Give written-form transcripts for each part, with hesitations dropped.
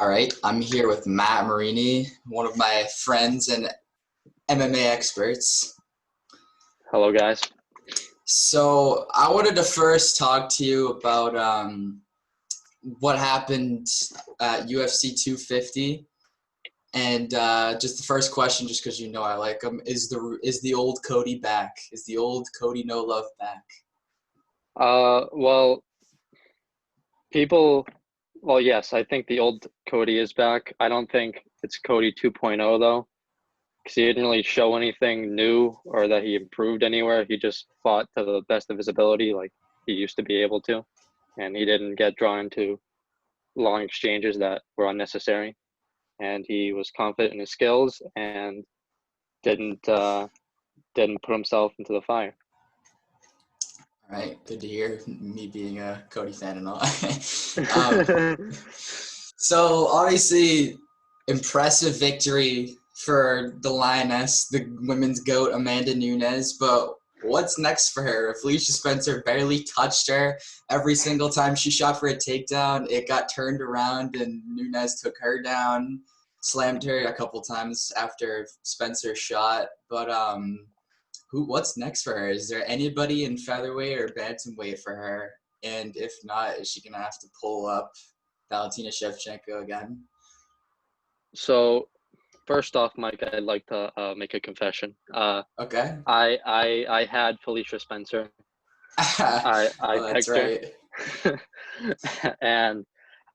All right, I'm here with Matt Marini, one of my friends and MMA experts. Hello, guys. So I wanted to first talk to you about what happened at UFC 250, and just the first question, just because you know I like him, is the old Cody back? Is the old Cody No Love back? Well, people, yes, I think the old Cody is back. I don't think it's Cody 2.0 though, because he didn't really show anything new or that he improved anywhere. He just fought to the best of his ability, like he used to be able to, and he didn't get drawn into long exchanges that were unnecessary. And he was confident in his skills and didn't uh, didn't put himself into the fire. All right, good to hear. Me being a Cody fan and all. um, So obviously, impressive victory for the Lioness, the women's GOAT, Amanda Nunes. But what's next for her? Felicia Spencer barely touched her. Every single time she shot for a takedown, it got turned around and Nunes took her down, slammed her a couple times after Spencer shot. But what's next for her? Is there anybody in featherweight or bantamweight for her? And if not, is she gonna have to pull up Valentina Shevchenko again? So, first off, Mike, I'd like to make a confession. Okay. I had Felicia Spencer. I Oh, that's picked her, right. and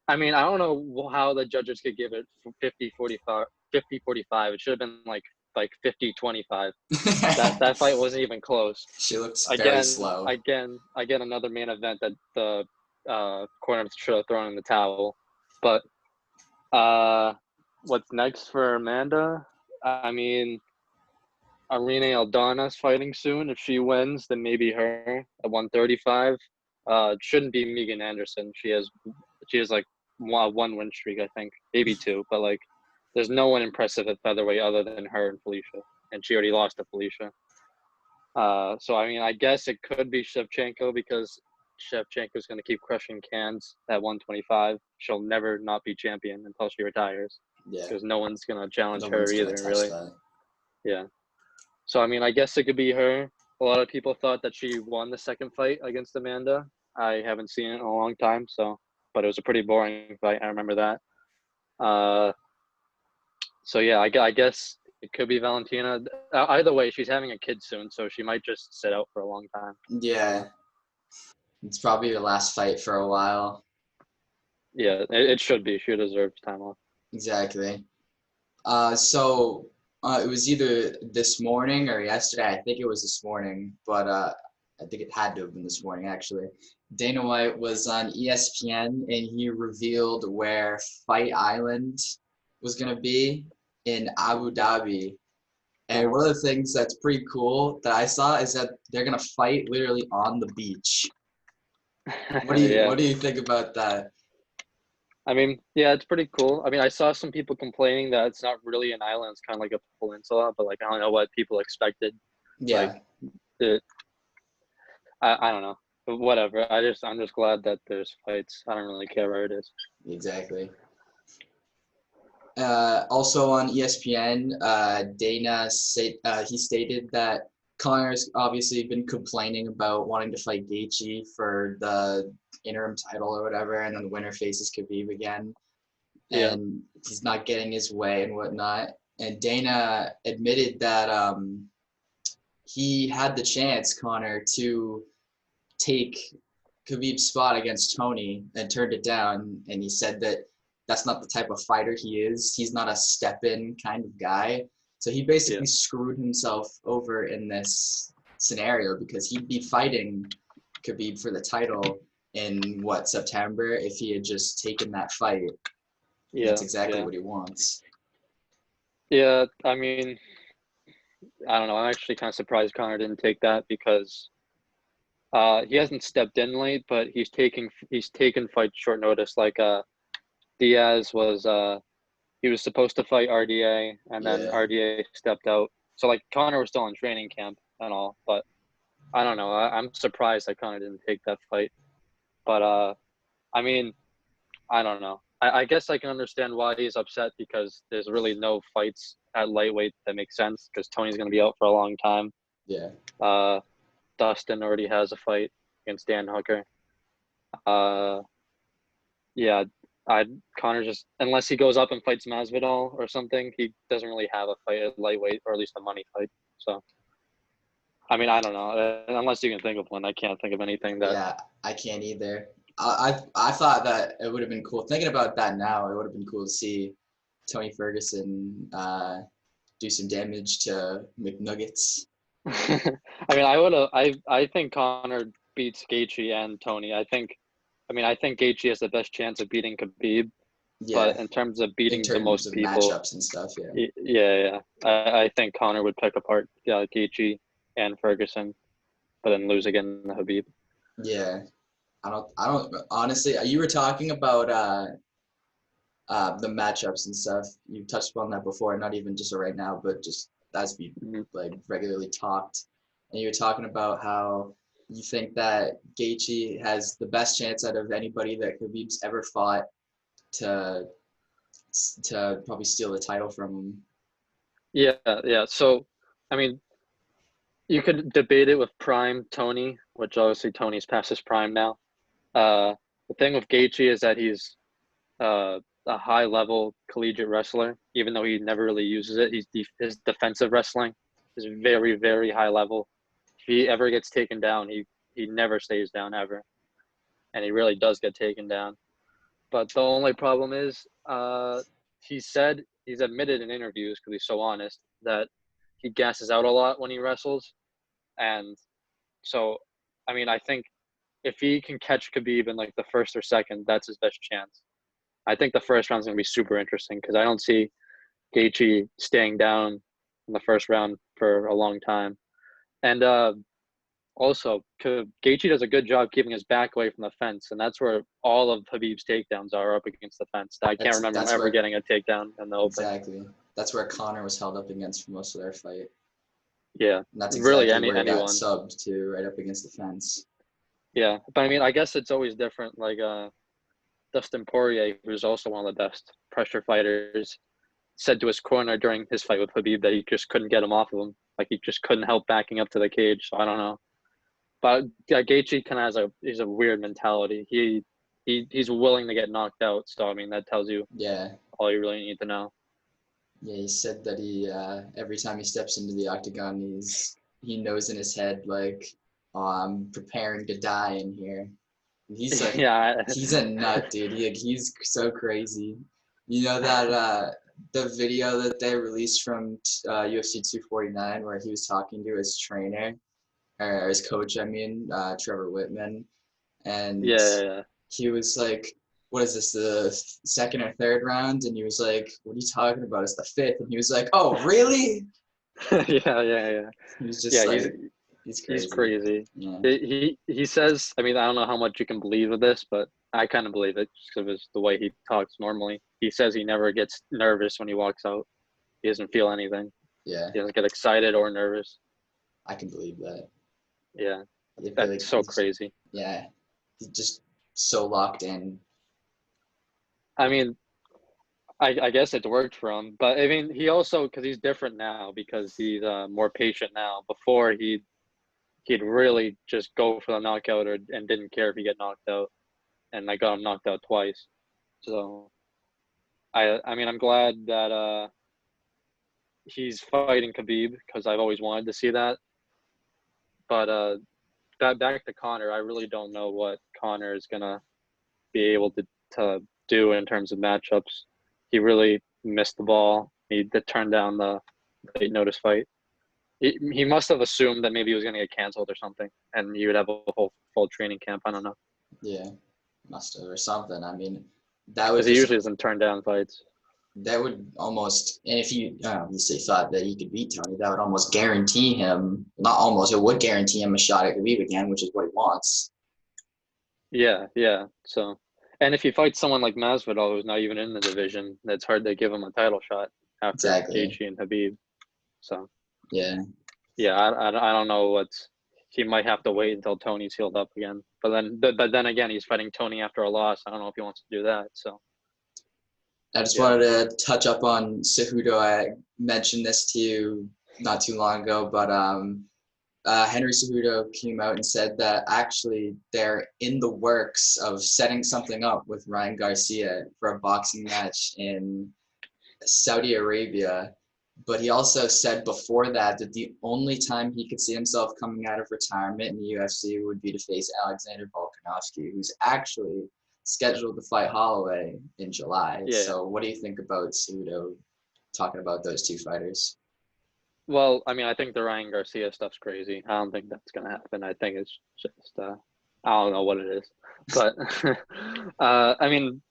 I mean I don't know how the judges could give it 50-45, 50-45. It should have been like 50-25. That fight wasn't even close. She looks very Again, slow. again, another main event that the corner should have thrown in the towel. But what's next for Amanda? I mean, Irene Aldana's fighting soon. If she wins, then maybe her at 135. It shouldn't be Megan Anderson. She has like one win streak, I think, maybe two. But like, there's no one impressive at featherweight other than her and Felicia, and she already lost to Felicia. So I mean, I guess it could be Shevchenko because Shevchenko's going to keep crushing cans at 125. She'll never not be champion until she retires Yeah, because no one's going to challenge no her one's gonna either, touch really. that. Yeah. So, I mean, I guess it could be her. A lot of people thought that she won the second fight against Amanda. I haven't seen it in a long time, but it was a pretty boring fight. I remember that. Uh, so yeah, I guess it could be Valentina. Either way, she's having a kid soon, so she might just sit out for a long time. Yeah, it's probably her last fight for a while. Yeah, it should be. She deserves time off. Exactly. So it was either this morning or yesterday. I think it was this morning, but I think it had to have been this morning actually. Dana White was on ESPN and he revealed where Fight Island was gonna be in Abu Dhabi. And Uh-huh. one of the things that's pretty cool that I saw is that they're gonna fight literally on the beach. What do you Yeah. what do you think about that? I mean, yeah, it's pretty cool. I mean, I saw some people complaining that it's not really an island; it's kind of like a peninsula. But like, I don't know what people expected. Like, Yeah, it, I don't know. But whatever. I'm just glad that there's fights. I don't really care where it is. exactly. Also on ESPN, he stated that Connor's obviously been complaining about wanting to fight Gaethje for the interim title or whatever, and then the winner faces Khabib again, Yeah. and he's not getting his way and whatnot. And Dana admitted that he had the chance, Connor, to take Khabib's spot against Tony and turned it down. And he said that that's not the type of fighter he is. He's not a step in kind of guy. So he Yeah. basically screwed himself over in this scenario because he'd be fighting Khabib for the title in September if he had just taken that fight. And that's Yeah. exactly Yeah. what he wants. Yeah. I mean, I don't know. I'm actually kind of surprised Connor didn't take that because he hasn't stepped in late, but he's taken fights short notice. Like Diaz was he was supposed to fight RDA, and then Yeah. RDA stepped out. So like Connor was still in training camp and all, but I don't know. I'm surprised that Connor didn't take that fight. But I mean, I don't know. I guess I can understand why he's upset because there's really no fights at lightweight that make sense because Tony's going to be out for a long time. Yeah. Dustin already has a fight against Dan Hooker. Yeah, Connor just unless he goes up and fights Masvidal or something, he doesn't really have a fight at lightweight or at least a money fight. So, I mean, I don't know. Unless you can think of one, I can't think of anything that. Yeah, I can't either. I thought that it would have been cool. Thinking about that now, it would have been cool to see Tony Ferguson do some damage to McNuggets. I mean, I would have. I think Connor beats Gaethje and Tony. I think Gaethje has the best chance of beating Khabib. Yeah, But in terms of in beating the terms most of people, matchups and stuff. Yeah. yeah. I think Connor would pick apart Gaethje and Ferguson, but then lose again to Khabib. Yeah. I don't honestly. You were talking about the matchups and stuff. You touched upon that before, not even just right now, but just as we Mm-hmm. like regularly talked. And you were talking about how you think that Gaethje has the best chance out of anybody that Khabib's ever fought to probably steal the title from him. Yeah. So, I mean, you could debate it with Prime Tony, which obviously Tony's past his prime now. The thing with Gaethje is that he's a high-level collegiate wrestler, even though he never really uses it. His defensive wrestling is very, very high level. If he ever gets taken down, he never stays down ever, and he really does get taken down. But the only problem is, he's admitted in interviews because he's so honest that he gasses out a lot when he wrestles, and so I mean I think if he can catch Khabib in like the first or second, that's his best chance. I think the first round's gonna be super interesting because I don't see Gaethje staying down in the first round for a long time. And also, Gaethje does a good job keeping his back away from the fence, and that's where all of Khabib's takedowns are up against the fence. I can't remember him That's ever where getting a takedown in the open. exactly. That's where Connor was held up against for most of their fight. Yeah, And that's really, exactly where he got anyone. subbed to, right up against the fence. Yeah, but I mean, I guess it's always different. Like Dustin Poirier, who's also one of the best pressure fighters, said to his corner during his fight with Khabib that he just couldn't get him off of him. Like he just couldn't help backing up to the cage. So I don't know. But Gaethje kind of he's a weird mentality. He's willing to get knocked out. So I mean that tells you Yeah. all you really need to know. Yeah, he said that he every time he steps into the octagon, he knows in his head like, oh, I'm preparing to die in here. Yeah. He's a nut, dude. He's so crazy. You know that the video that they released from UFC 249 where he was talking to his trainer or his coach, I mean, Trevor Whitman, and Yeah. he was like, what is this, the second or third round? And he was like, what are you talking about? It's the fifth. And he was like, oh, really? Yeah. He was just Yeah, like, he's he's crazy. crazy. Yeah. He says. I mean, I don't know how much you can believe of this, but I kind of believe it just because of the way he talks normally. He says he never gets nervous when he walks out. He doesn't feel anything. Yeah, He doesn't get excited or nervous. I can believe that. Yeah, I feel like that's so crazy. yeah, he's just so locked in. I mean, I guess it worked for him, but I mean, he also because he's different now because he's more patient now. Before he'd really just go for the knockout and didn't care if he get knocked out, and I got him knocked out twice. So I mean, I'm glad that he's fighting Khabib because I've always wanted to see that. But back to Connor, I really don't know what Connor is gonna be able to do in terms of matchups. He really missed the ball. He did turn down the late notice fight. He must have assumed that maybe he was going to get canceled or something, and he would have a whole full training camp. I don't know. Yeah, must have or something. I mean, that would Because he just usually doesn't turn down fights. that would almost, and if you obviously thought that he could beat Tony, that would almost guarantee him, not almost, it would guarantee him a shot at Khabib again, which is what he wants. Yeah. So, and if he fights someone like Masvidal, who's not even in the division, it's hard to give him a title shot after Exactly. Gaethje and Khabib. So, Yeah. yeah, I don't know what's. He might have to wait until Tony's healed up again. But then again, he's fighting Tony after a loss. I don't know if he wants to do that. So, I just Yeah. wanted to touch up on Cejudo. I mentioned this to you not too long ago, but Henry Cejudo came out and said that actually they're in the works of setting something up with Ryan Garcia for a boxing match in Saudi Arabia. But he also said before that the only time he could see himself coming out of retirement in the UFC would be to face Alexander Volkanovski, who's actually scheduled to fight Holloway in July. Yeah. So what do you think about Cejudo talking about those two fighters? Well, I mean, I think the Ryan Garcia stuff's crazy. I don't think that's gonna happen. I think it's just I don't know what it is, but I mean,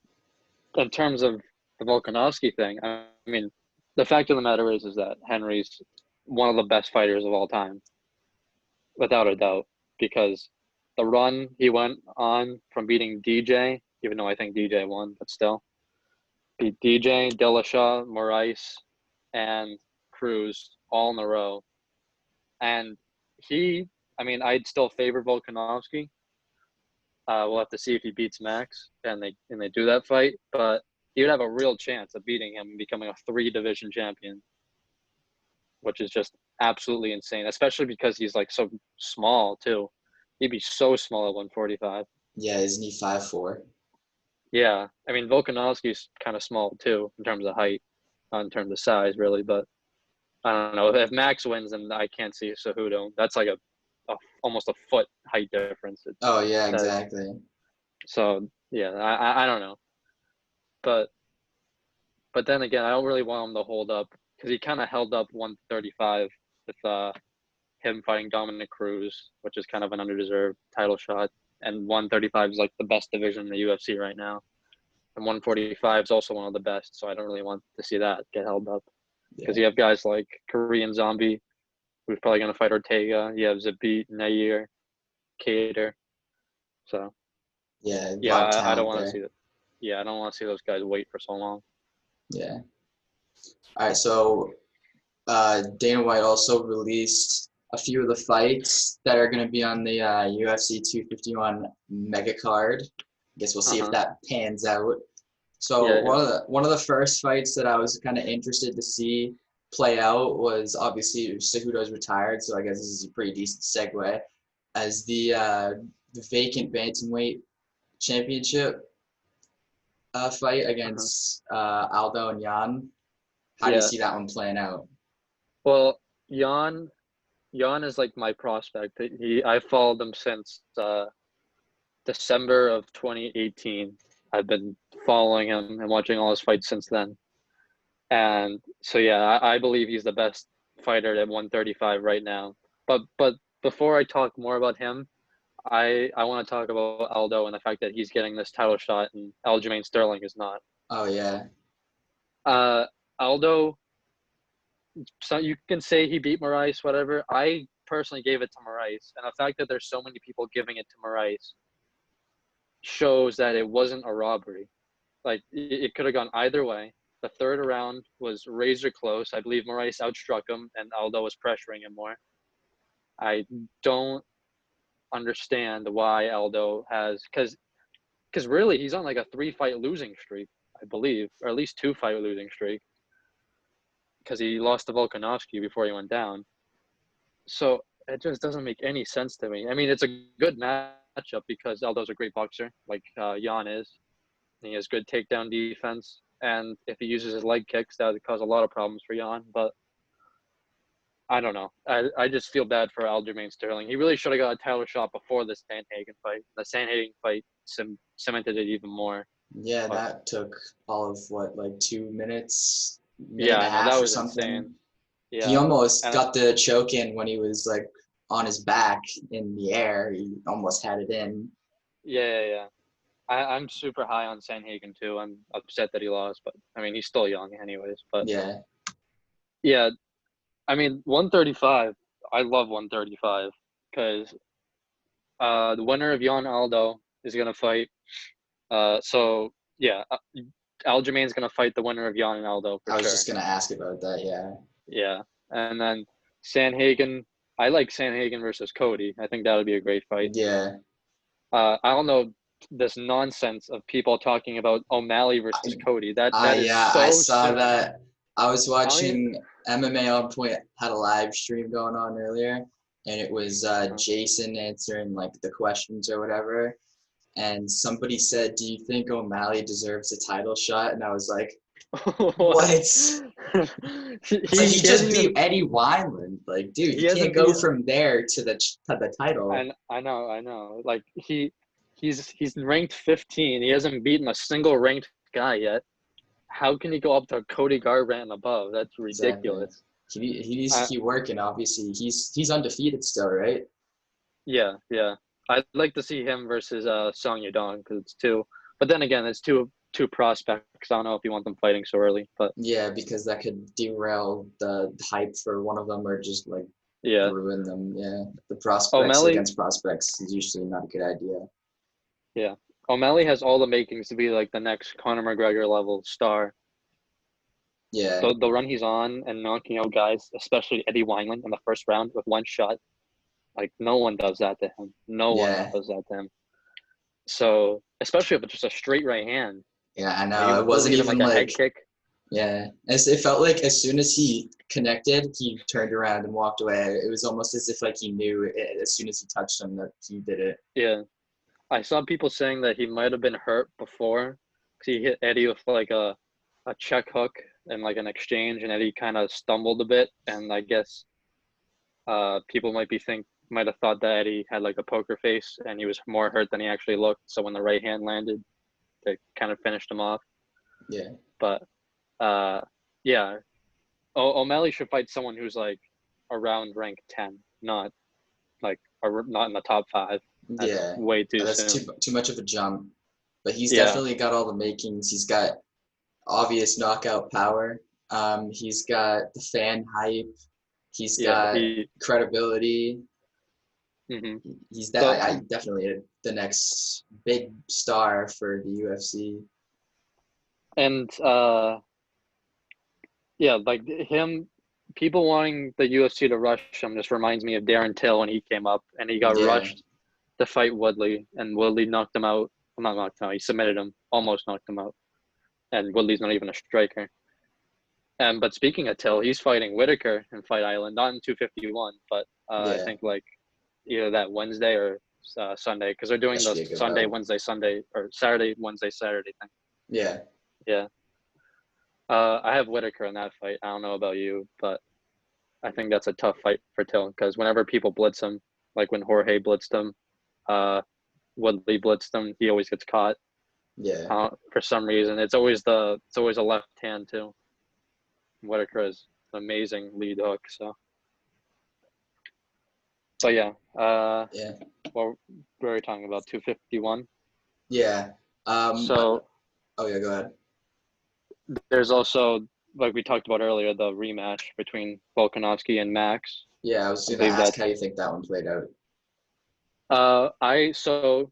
in terms of the Volkanovski thing, I mean, the fact of the matter is that Henry's one of the best fighters of all time, without a doubt, because the run he went on from beating DJ, even though I think DJ won, but still, beat DJ, Dillashaw, Moraes, and Cruz all in a row. And I mean, I'd still favor Volkanovski. We'll have to see if he beats Max and they do that fight, but he would have a real chance of beating him and becoming a 3 division champion, which is just absolutely insane, especially because he's like so small too. He'd be so small at 145. Yeah, isn't he 5'4"? Yeah, I mean Volkanovski's kind of small too in terms of height, not in terms of size really, but I don't know. If Max wins, then I can't see Cejudo. That's like a almost a foot height difference. Oh yeah, That exactly. so yeah, I don't know, but then again, I don't really want him to hold up because he kind of held up 135 with him fighting Dominic Cruz, which is kind of an undeserved title shot, and 135 is like the best division in the UFC right now, and 145 is also one of the best. So I don't really want to see that get held up because Yeah, you have guys like Korean Zombie, who's probably going to fight Ortega. You have Zabit, Nair, Cater. So yeah, a yeah, lot of I don't talent want to there. see that. Yeah, I don't want to see those guys wait for so long. Yeah. All right, so Dana White also released a few of the fights that are going to be on the UFC 251 mega card. I guess we'll see if Uh-huh. that pans out. So Yeah, yeah. one of the first fights that I was kind of interested to see play out was obviously Cejudo's retired, so I guess this is a pretty decent segue as the vacant bantamweight championship fight Uh-huh. against Aldo and Jan. How do you Yeah. see that one playing out? Well, Jan is like my prospect. I followed him since December of 2018. I've been following him and watching all his fights since then. And so yeah, I believe he's the best fighter at 135 right now. But before I talk more about him, I want to talk about Aldo and the fact that he's getting this title shot and Aljamain Sterling is not. Oh yeah, Uh, Aldo, so you can say he beat Moraes, whatever. I personally gave it to Moraes, and the fact that there's so many people giving it to Moraes shows that it wasn't a robbery. Like it could have gone either way. The third round was razor close. I believe Moraes outstruck him, and Aldo was pressuring him more. I don't understand why Aldo has because really he's on like a 3 fight losing streak, I believe, or at least 2 fight losing streak because he lost to Volkanovski before he went down. So it just doesn't make any sense to me. I mean, it's a good matchup because Aldo's a great boxer, like Jan is. And he has good takedown defense, and if he uses his leg kicks, that would cause a lot of problems for Jan. But I don't know. I just feel bad for Aljamain Sterling. He really should have got a title shot before the Sandhagen fight. The Sandhagen fight cemented it even more. yeah. But That took all of what, like 2 minutes, minute yeah, and a I know that half or was something. insane. He Yeah, almost and got the choke in when he was like on his back in the air. He almost had it in. yeah. I'm super high on Sandhagen too. I'm upset that he lost, but I mean he's still young anyways. But Yeah, yeah, I mean 135. I love 135 because the winner of Jan Aldo is gonna fight. So yeah, Aljamain's gonna fight the winner of Jan and Aldo for I was sure. just gonna ask about that. Yeah, Yeah, and then Sandhagen. I like Sandhagen versus Cody. I think that would be a great fight. yeah. I don't know this nonsense of people talking about O'Malley versus Cody. That is Yeah, I so saw soon. that. I was I don't even, watching MMA on Point had a live stream going on earlier, and it was Jason answering like the questions or whatever. And somebody said, "Do you think O'Malley deserves a title shot?" And I was like, "What?" what? It's like he He just hasn't beat even Eddie Wineland. Like, dude, he you can't hasn't go beat. from there to the title. And I know. Like he's ranked 15. He hasn't beaten a single ranked guy yet. How can he go up to Cody Garbrandt and above? That's Exactly. ridiculous. He needs to Uh, keep working. Obviously, he's undefeated still, right? yeah. I'd like to see him versus Song Yadong because it's two. But then again, it's two prospects. I don't know if you want them fighting so early, but Yeah, because that could derail the hype for one of them or just like yeah. ruin them. Yeah, the prospects O'Malley, against prospects is usually not a good idea. yeah. O'Malley has all the makings to be like the next Conor McGregor level star. Yeah, The run he's on and knocking out guys, especially Eddie Wineland in the first round with one shot. Like no one does that to him. No one yeah, does that to him. So especially if it's just a straight right hand, yeah. I like know. it It wasn't wasn't even even like a head like kick. yeah. It felt like as soon as he connected, he turned around and walked away. It was almost as if like he knew it, as soon as he touched him that he did it. Yeah, I saw people saying that he might have been hurt before because he hit Eddie with like a check hook and like an exchange, and Eddie kind of stumbled a bit, and I guess people might have thought that Eddie had like a poker face and he was more hurt than he actually looked. So when the right hand landed, they kind of finished him off. Yeah, But uh, yeah, O'Malley should fight someone who's like around rank 10, not like not in the top 5. That's yeah. way too That's soon. too much of a jump. But he's Yeah, definitely got all the makings. He's got obvious knockout power. He's got the fan hype. He's yeah. got He. credibility. Hmm. He's that So I definitely the next big star for the UFC. and yeah, like him. People wanting the UFC to rush him just reminds me of Darren Till when he came up and he got Yeah, rushed to fight Woodley, and Woodley knocked him out. Well, not knocked him out. He submitted him, almost knocked him out. And Woodley's not even a striker. And but speaking of Till, he's fighting Whitaker in Fight Island, not in 251, but I yeah, think like either that Wednesday or Sunday, because they're that doing should the be a good Sunday, bout. Wednesday, Sunday, or Saturday, Wednesday, Saturday thing. Yeah, Yeah. I have Whitaker in that fight. I don't know about you, but I think that's a tough fight for Till because whenever people blitz him, like when Jorge blitzed him, uh, Woodley blitzed him, he always gets caught. yeah, For some reason, it's always a left hand too. Whitaker is an amazing lead hook. So, but yeah, yeah, well, we were talking about 251. yeah. So Oh yeah, go ahead. there's also like we talked about earlier the rematch between Volkanovski and Max. Yeah, I was I gonna believe ask that. how you think that one played out. I so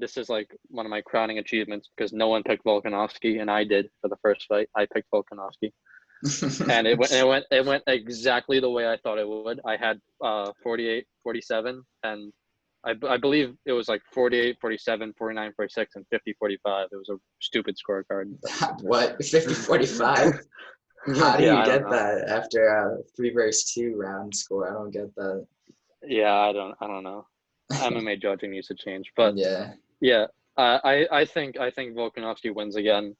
this is like one of my crowning achievements because no one picked Volkanovski and I did for the first fight. I picked Volkanovski. And it went exactly the way I thought it would. I had 48, 47, and I believe it was like 48, 47, 49, 46, and 50, 45. It was a stupid scorecard. What 50-45? How do Yeah, you I don't get know. that after a 3-2 round score? I don't get that. Yeah, I don't know. MMA judging needs to change, but Yeah, yeah, I think Volkanovski wins again.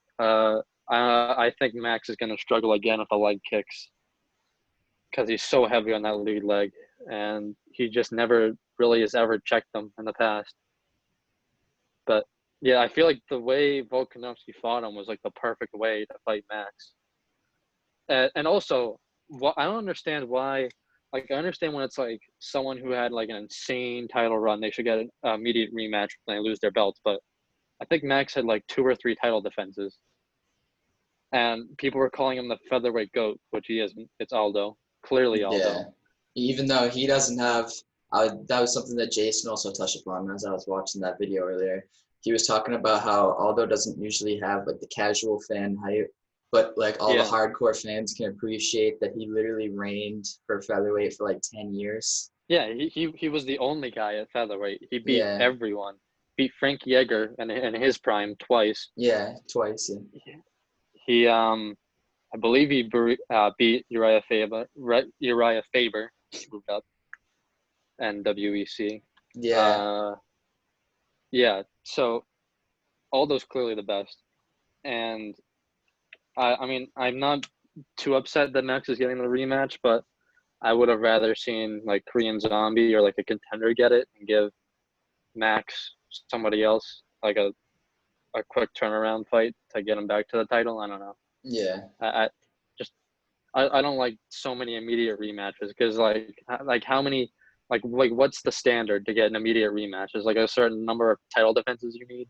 I think Max is going to struggle again with the leg kicks because he's so heavy on that lead leg, and he just never really has ever checked them in the past. But yeah, I feel like the way Volkanovski fought him was like the perfect way to fight Max. And also, I don't understand why. Like, I understand when it's like someone who had like an insane title run, they should get an immediate rematch when they lose their belts. But I think Max had like 2 or 3 title defenses, and people were calling him the featherweight goat, which he isn't. It's Aldo, clearly yeah. Aldo. Even though he doesn't have, that was something that Jason also touched upon as I was watching that video earlier. He was talking about how Aldo doesn't usually have like the casual fan hype, but like all the Yeah, hardcore fans can appreciate that he literally reigned for featherweight for like 10 years. yeah. He was the only guy at featherweight. He beat Yeah, everyone. beat Frank Yeager in his prime twice. Yeah, twice. Yeah. He I believe he beat Uriah Faber. Uriah Faber moved up and WEC. Yeah. Yeah. So Aldo's clearly the best, and I mean I'm not too upset that Max is getting the rematch, but I would have rather seen like Korean Zombie or like a contender get it and give Max somebody else like a quick turnaround fight to get him back to the title. I don't know. Yeah. I just I don't like so many immediate rematches because like how many like what's the standard to get an immediate rematch? Is like a certain number of title defenses you need?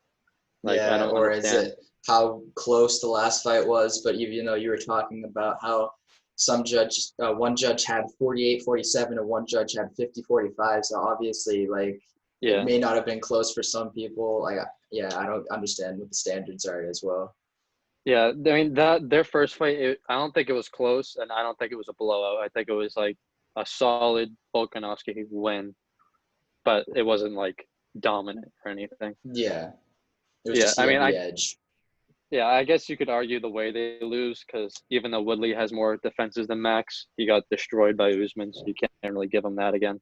Like I Yeah, don't or is understand. it how close the last fight was? But you were talking about how one judge had 48-47 and one judge had 50-45. So obviously, like, it Yeah. may not have been close for some people. Like, yeah, I don't understand what the standards are as well. Yeah, I mean that their first fight, I don't think it was close, and I don't think it was a blowout. I think it was like a solid Volkanovski win, but it wasn't like dominant or anything. Yeah, it was Yeah, just he I had mean, the edge. I guess you could argue the way they lose because even though Woodley has more defenses than Max, he got destroyed by Usman, so you can't really give him that again.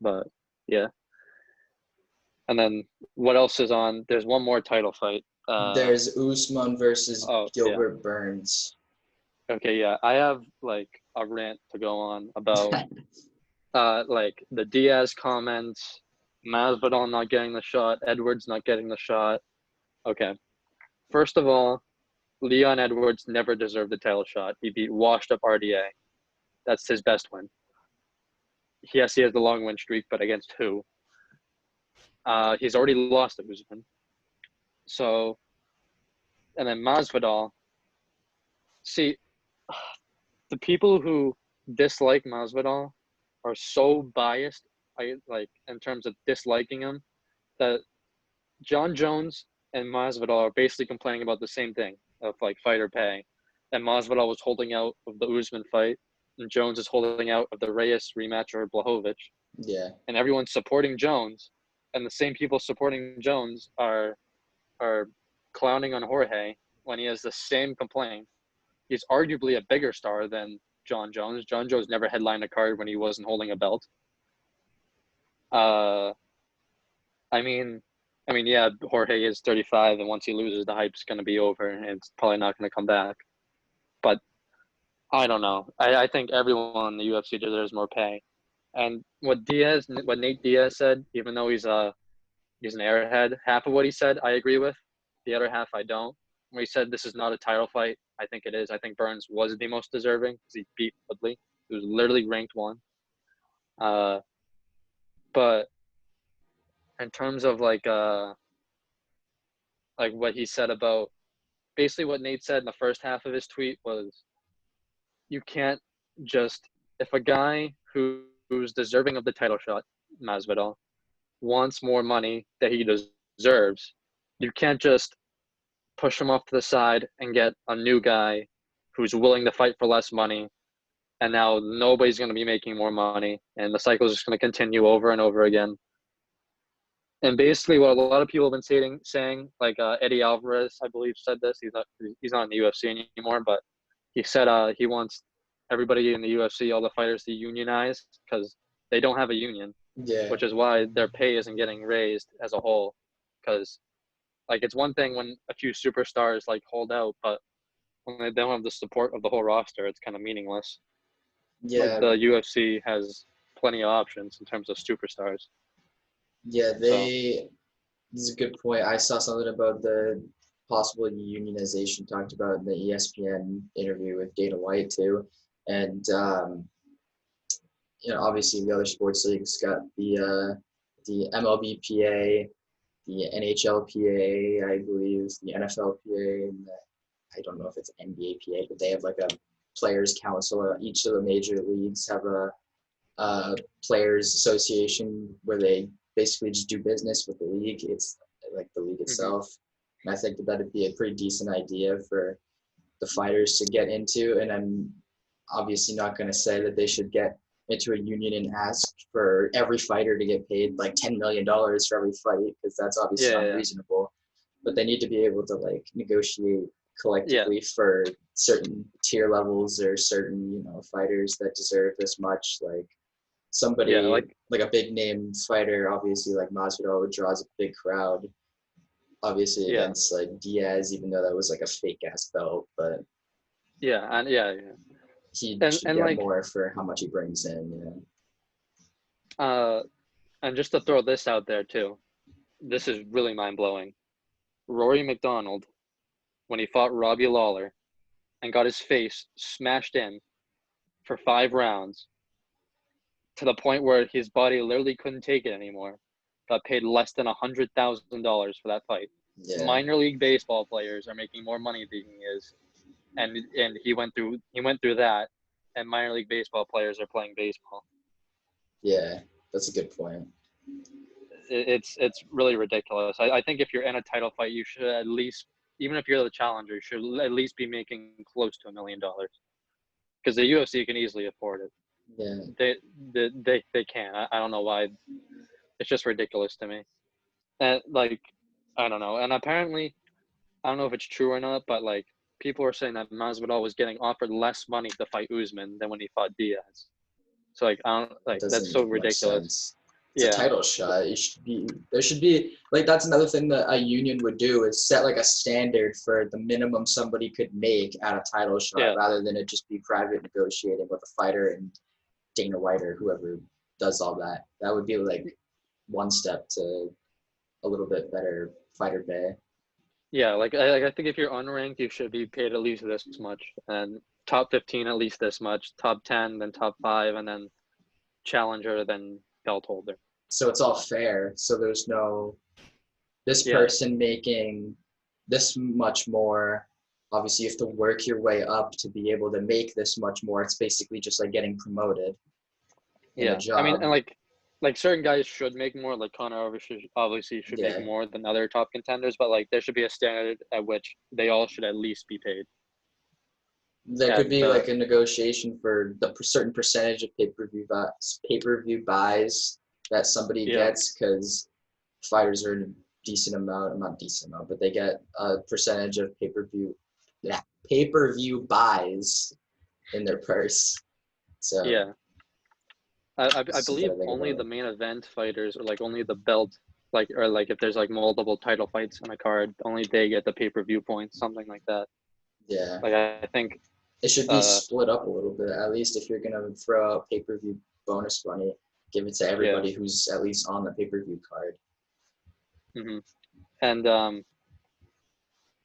But yeah, and then what else is on? There's one more title fight. There's Usman versus Oh yeah, Gilbert Burns. okay, yeah. I have like a rant to go on about like the Diaz comments, Masvidal not getting the shot, Edwards not getting the shot. Okay, first of all, Leon Edwards never deserved the title shot. He beat washed up RDA. That's his best win. Yes, he has the long win streak, but against who? He's already lost to Usman. So, and then Masvidal. See, the people who dislike Masvidal are so biased. I like in terms of disliking him that John Jones and Masvidal are basically complaining about the same thing of like fighter pay, and Masvidal was holding out of the Usman fight, and Jones is holding out of the Reyes rematch or Blachowicz, Yeah, and everyone's supporting Jones, and the same people supporting Jones are clowning on Jorge when he has the same complaint. He's arguably a bigger star than John Jones. John Jones never headlined a card when he wasn't holding a belt. Uh, I mean, yeah, Jorge is 35, and once he loses, the hype's going to be over, and it's probably not going to come back. But I don't know. I think everyone in the UFC deserves more pay. And what Nate Diaz said, even though he's an airhead, half of what he said I agree with. The other half I don't. When he said this is not a title fight, I think it is. I think Burns was the most deserving because he beat Woodley. He was literally ranked one. Uh, but in terms of like what he said about basically what Nate said in the first half of his tweet was you can't just if a guy who's deserving of the title shot, Masvidal, wants more money that he deserves, you can't just push him off to the side and get a new guy who's willing to fight for less money. And now nobody's going to be making more money, and the cycle is just going to continue over and over again. And basically, what a lot of people have been saying like Eddie Alvarez, I believe, said this. He's not in the UFC anymore, but he said he wants everybody in the UFC, all the fighters, to unionize because they don't have a union, yeah, which is why their pay isn't getting raised as a whole. Because like it's one thing when a few superstars like hold out, but when they don't have the support of the whole roster, it's kind of meaningless. Like yeah, the UFC has plenty of options in terms of superstars. yeah. So This is a good point. I saw something about the possible unionization talked about in the ESPN interview with Dana White too, and obviously the other sports leagues got the MLBPA, the NHLPA, I believe, the NFLPA, and I don't know if it's NBAPA, but they have like a players council. Each of the major leagues have a players association where they basically just do business with the league. It's like the league mhm. itself. And I think that that'd be a pretty decent idea for the fighters to get into. And I'm obviously not going to say that they should get into a union and ask for every fighter to get paid like $10 million for every fight, because that's obviously Yeah, unreasonable. But they need to be able to like negotiate yeah, collectively for certain tier levels or certain, fighters that deserve this much. Like yeah. somebody like a big name fighter, obviously like Masvidal draws a big crowd, obviously Yeah, against like Diaz, even though that was like a fake ass belt, but yeah, and yeah. he should And get like, more for how much he brings in. uh, and just to throw this out there too, this is really mind blowing. Rory McDonald, when he fought Robbie Lawler and got his face smashed in for 5 rounds to the point where his body literally couldn't take it anymore, got paid less than $100,000 for that fight. Yeah, Minor league baseball players are making more money than he is, and he went through that, and minor league baseball players are playing baseball. yeah, that's a good point. It's really ridiculous. I think if you're in a title fight, you should at least, even if you're the challenger, you should at least be making close to $1 million, because the UFC can easily afford it. Yeah, They can. I don't know why. It's just ridiculous to me. And like, I don't know. And apparently, I don't know if it's true or not, but like people are saying that Masvidal was getting offered less money to fight Usman than when he fought Diaz. So like, I don't that like that's doesn't so make much ridiculous. sense. It's a Yeah, title shot. There should be like that's another thing that a union would do is set like a standard for the minimum somebody could make at a title shot, yeah, rather than it just be private negotiating with a fighter and Dana White or whoever does all that. That would be like one step to a little bit better fighter pay. yeah. Like I think if you're unranked, you should be paid at least this much, and top 15 at least this much, top 10, then top 5, and then challenger, then belt holder. So it's all fair. So there's no this Yeah, person making this much more. Obviously, you have to work your way up to be able to make this much more. It's basically just like getting promoted in a yeah. I mean, job. and like certain guys should make more. Like Conor obviously should make Yeah. more than other top contenders, but like there should be a standard at which they all should at least be paid. There could At be like a negotiation for the certain percentage of pay-per-view buys that somebody Yeah, gets, because fighters are a decent amount, not decent amount, but they get a percentage of pay-per-view buys in their purse. So yeah. it's I something believe to think only about. the main event fighters, or like only the belt, like, or like if there's like multiple title fights on a card, only they get the pay-per-view points, something like that. Yeah. Like I think It should be uh split up a little bit. At least if you're gonna throw out pay-per-view bonus money, give it to yeah. everybody who's at least on the pay-per-view card. Hmm. And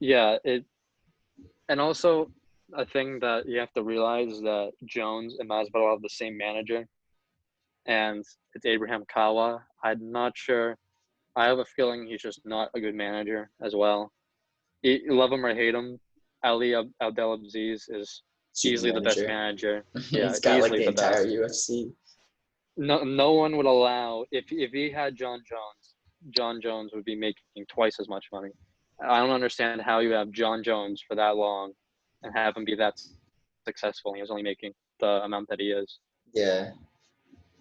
yeah, it and also a thing that you have to realize is that Jones and Masvidal have the same manager, and it's Abraham Kawa. I'm not sure. I have a feeling he's just not a good manager as well. You love him or hate him, Ali Abdelaziz is Super easily the best manager. manager. Yeah, He's got like easily the the entire best. UFC. No one would allow, if he had John Jones would be making twice as much money. I don't understand how you have John Jones for that long and have him be that successful. He was only making the amount that he is. Yeah.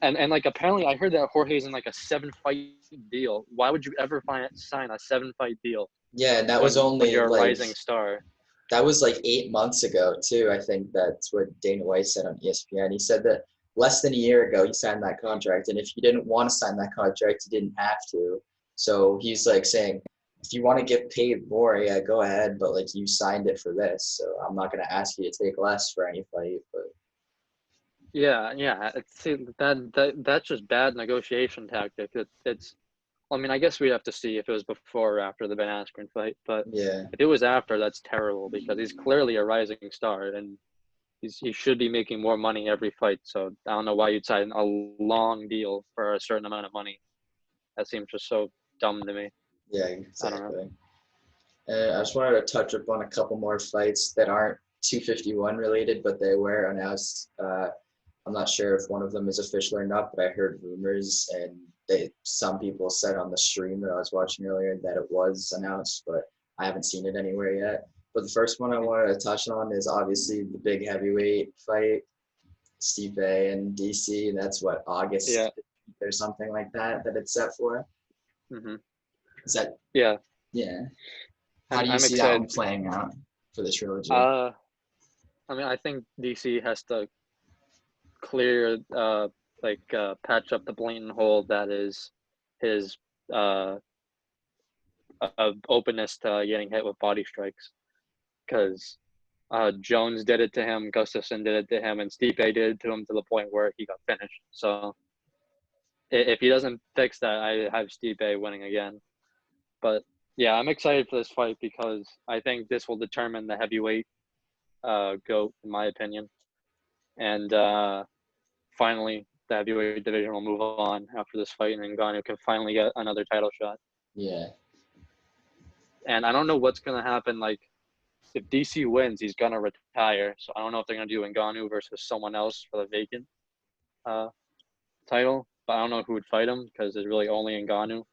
And like apparently I heard that Jorge's in like a 7 fight deal. Why would you ever sign a 7 fight deal Yeah, and that was when only you're a like rising star? 8 months ago too. I think that's what Dana White said on ESPN. He said that less than a year ago he signed that contract, and if he didn't want to sign that contract, he didn't have to. So he's like saying, if you want to get paid more, yeah, go ahead, but like you signed it for this, so I'm not gonna ask you to take less for any fight. But Yeah, yeah. See, that's just bad negotiation tactic. It's. I mean, I guess we have to see if it was before or after the Ben Askren fight. But yeah, if it was after, that's terrible because he's clearly a rising star and he should be making more money every fight. So I don't know why you'd sign a long deal for a certain amount of money. That seems just so dumb to me. yeah, I don't know. exactly. I just wanted to touch up on a couple more fights that aren't 251 related, but they were announced. I'm not sure if one of them is official or not, but I heard rumors, and some people said on the stream that I was watching earlier that it was announced, but I haven't seen it anywhere yet. But the first one I wanted to touch on is obviously the big heavyweight fight. Stipe and DC. That's what, Yeah. August or something like that it's set for. Hmm. Is that, Yeah. yeah? How I'm do you I'm see that excited. one playing out for the trilogy? I mean, I think DC has to clear, patch up the blatant hole that is his uh, openness to getting hit with body strikes. Because Jones did it to him, Gustafsson did it to him, and Stipe did it to him to the point where he got finished. So if he doesn't fix that, I have Stipe winning again. But yeah, I'm excited for this fight because I think this will determine the heavyweight GOAT, in my opinion. And finally, the heavyweight division will move on after this fight, and Ngannou can finally get another title shot. Yeah, And I don't know what's going to happen. Like, if DC wins, he's going to retire. So I don't know if they're going to do Ngannou versus someone else for the vacant uh, title. But I don't know who would fight him because there's really only Ngannou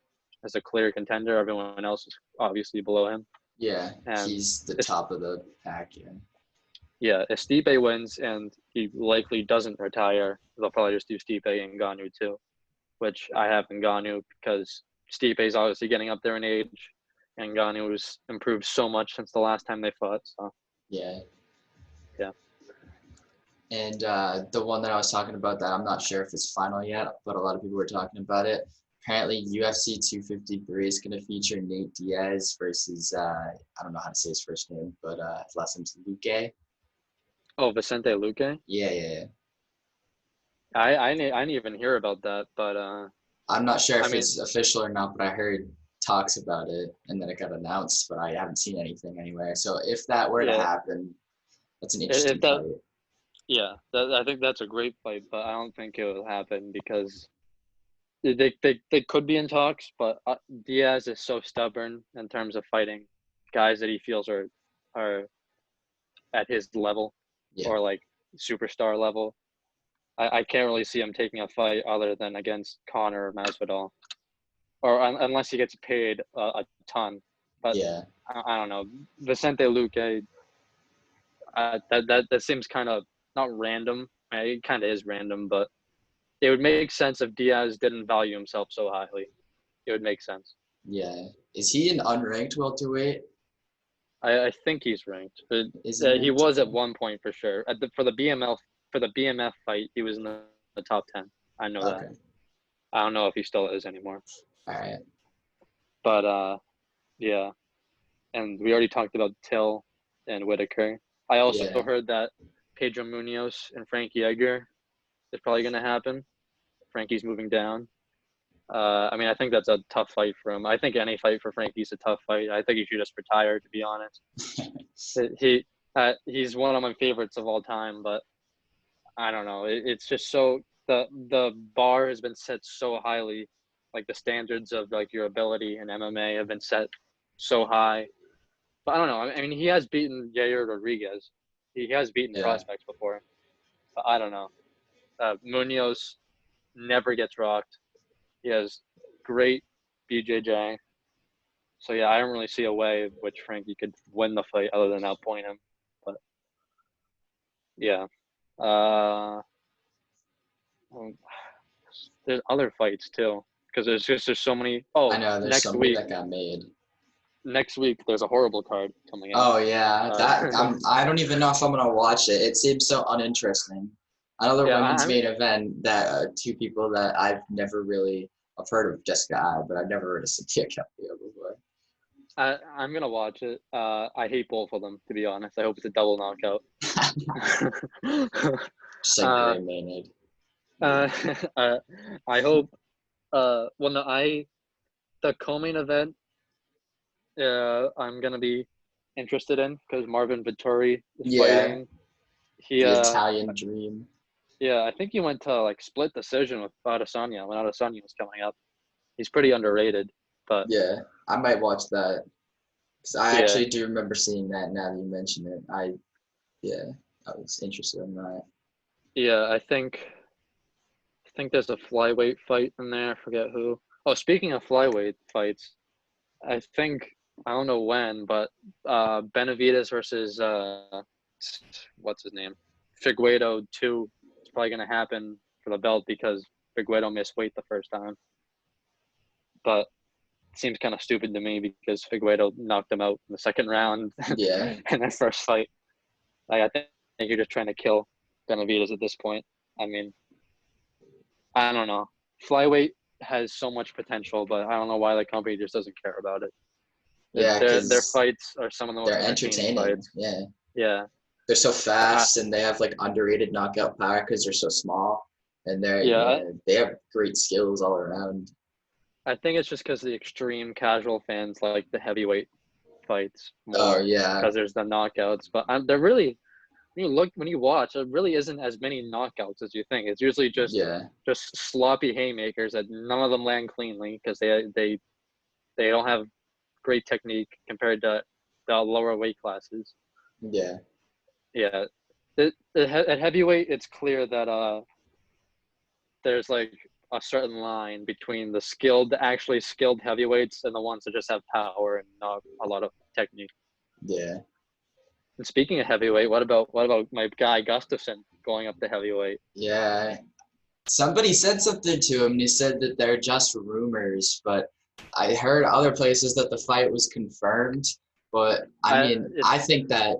as a clear contender. Everyone else is obviously below him. yeah, And he's the it's, top of the pack. Yeah, yeah, if Stipe wins and he likely doesn't retire, they'll probably just do Stipe and Ngannou too, which I have Ngannou because Stipe is obviously getting up there in age, and Ngannou's improved so much since the last time they fought. So yeah. yeah, And the one that I was talking about, that I'm not sure if it's final yet, but a lot of people were talking about it. Apparently, UFC 253 is going to feature Nate Diaz versus, I don't know how to say his first name, but his last name's Luque. oh, Vicente Luque. Yeah, yeah, yeah. I didn't even hear about that, but I'm not sure I if mean, it's official or not, but I heard talks about it, and then it got announced, but I haven't seen anything anywhere. So if that were to yeah, happen, that's an if interesting that, fight. yeah, I think that's a great fight, but I don't think it will happen because they could be in talks, but Diaz is so stubborn in terms of fighting guys that he feels are at his level Yeah, or like superstar level. I can't really see him taking a fight other than against Connor or Masvidal, or unless he gets paid a ton. But yeah, I don't know, Vicente Luque. That seems kind of not random. It kind of is random, but it would make sense if Diaz didn't value himself so highly. It would make sense. yeah. Is he an unranked welterweight? I think he's ranked, but Is he he ranked? was at Okay. one point for sure. For the BMF fight, he was in the top 10. I know that. Okay. I don't know if he still is anymore. All right. But yeah. And we already talked about Till and Whitaker. I also Yeah. heard that Pedro Munoz and Frankie Edgar is probably going to happen. Frankie's moving down. I mean, I think that's a tough fight for him. I think any fight for Frankie's a tough fight. I think he should just retire, to be honest. He's one of my favorites of all time, but I don't know. It's just so the bar has been set so highly, like the standards of like your ability in MMA have been set so high. But I don't know. I mean, he has beaten Yair Rodriguez. He has beaten Yeah. prospects before. But I don't know. Munoz never gets rocked. He has great BJJ. So yeah, I don't really see a way in which Frankie could win the fight other than outpoint him. But yeah, uh, um, there's other fights too because there's so many. I Oh, know there's so many that got made. next week there's a horrible card coming out. Oh yeah, that I don't even know if I'm gonna watch it. It seems so uninteresting. Another Yeah, women's main event that two people that I've heard of Jessica Ai, but I've never heard of Cynthia Calvillo before. I'm gonna watch it. I hate both of them to be honest. I hope it's a double knockout. Just like uh, Gray Maynard. uh, uh, I hope. Well, no, the co-main event. I'm gonna be interested in because Marvin Vittori is Yeah, fighting. He the Italian Dream. yeah, I think he went to like split decision with Adesanya when Adesanya was coming up. He's pretty underrated, but Yeah, I might watch that because I yeah, actually do remember seeing that. Now that you mention it, yeah, I was interested in that. yeah. I think there's a flyweight fight in there. I forget who. Oh, speaking of flyweight fights, I think I don't know when, but Benavides versus what's his name, Figueiredo 2 is probably going to happen for the belt because Figueiredo missed weight the first time. But it seems kind of stupid to me because Figueiredo knocked him out in the second round Yeah. in their first fight. Like, I think you're just trying to kill Benavidez at this point. I mean, I don't know. Flyweight has so much potential, but I don't know why the company just doesn't care about it. Yeah, Their because fights are some of the most they're entertaining entertaining. fights. Yeah. Yeah. They're so fast and they have like underrated knockout power because they're so small. And Yeah, they have great skills all around. I think it's just because the extreme casual fans like the heavyweight fights Oh more yeah. because there's the knockouts. But they're really when you watch, there really isn't as many knockouts as you think. It's usually Yeah. just sloppy haymakers that none of them land cleanly because they don't have great technique compared to the lower weight classes. Yeah. Yeah, at heavyweight, it's clear that there's like a certain line between actually skilled heavyweights and the ones that just have power and not a lot of technique. Yeah. And speaking of heavyweight, what about my guy Gustafsson going up to heavyweight? Yeah. Somebody said something to him and he said that they're just rumors, but I heard other places that the fight was confirmed. But I I mean, it, I think that